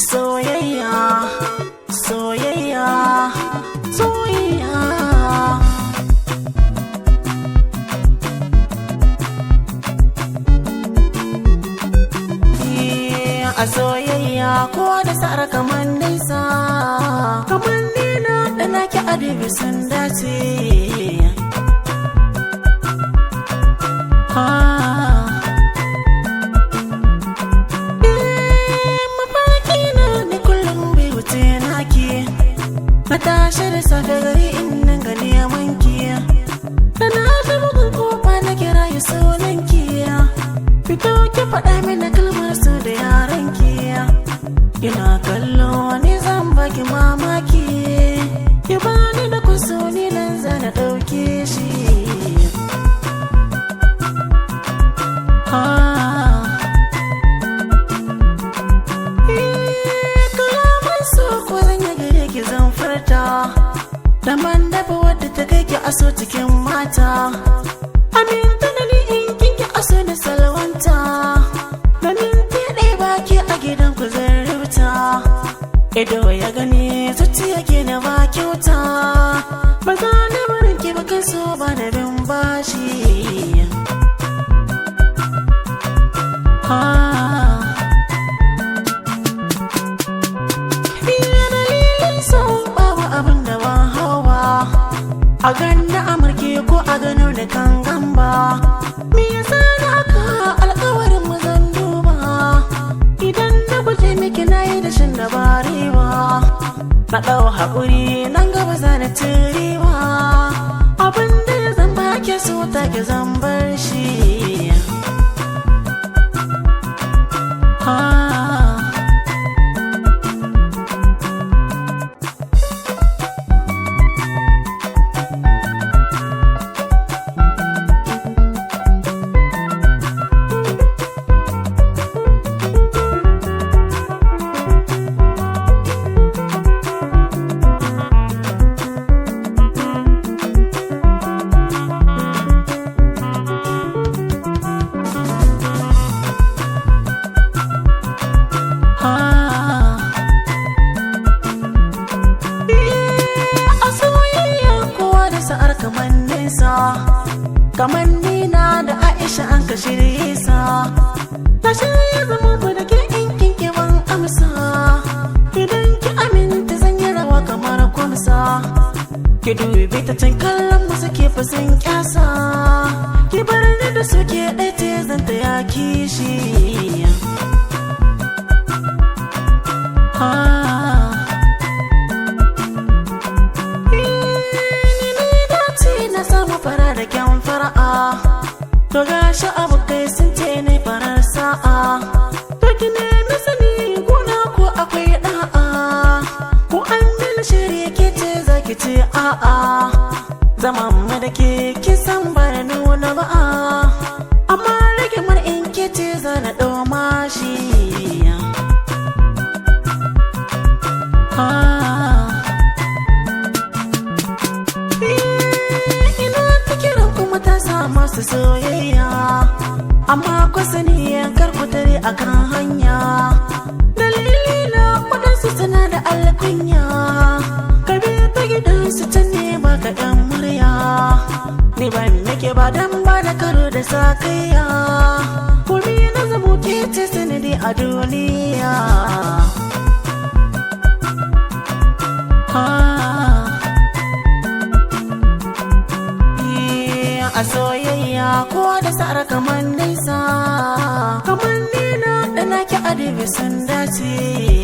Soyayya, soyayya, soyayya. A soyayya kowa da sa'ar kamanninsa, kamannina da naki adibi sun dace. Na tashi da safe gari in nan ga neman ki, da na ji bugun kofa na kira yi sunan ki. Fito ki faɗa mini kalmar su da yaran ki. Ina kallo wani zan baki mamaki, ki bani da kusuri nan zana ɗauke shi. Daman dafa wadda ta kai ki aso cikin mata, aminta da ni in kinki aso da salwanta. Da minti ɗaya baki a gidan ku zan rubuta, ido ya gani zuciya ke na ba kyauta. Ba za na barin ki ba kan so ba na bin bashi. A ganda amurke ko a ganar da kan gamba, me yasa na aka alkawarin mu zan duba. Idan na guje miki na yi da shan dabari ba, na ɗau haƙuri nan gaba za na turi ba. Abin da ya zan ba ke so ta ke zan bar shi. Kamannina da Aisha an ka shirye sa, ta shirya zama ku da ke in kinki ban amsa. Idan ki aminta zan yi rawa kamar kumsa, ki dubi ta can kallon mu suke fasin kyasa. Ki bar ni da suke ɗaite zan ta ya kishi. To gashi abokai sun ce ne farar sa'a, to ki nemi sani kuna ko akwai da'a. Ko an mini shirye ke ce za ki ce a'a, zaman mu da ke kisan ba da nuna ba'a. Amma rage mar in ke ce za na ɗau mashi. Masu soyayya amma ku sani kar ku tare akan hanya. Dalilina waɗansu suna da alkunya, ka bi ta gidansu can ne baka ɗan murya. Ni ban nake ba dan ba da karo da sakayya, kuri na zamo ke ce sanadi a duniya. A soyayya kowa da sa'ar kamanninsa, kamannina da naki adibi sun dace.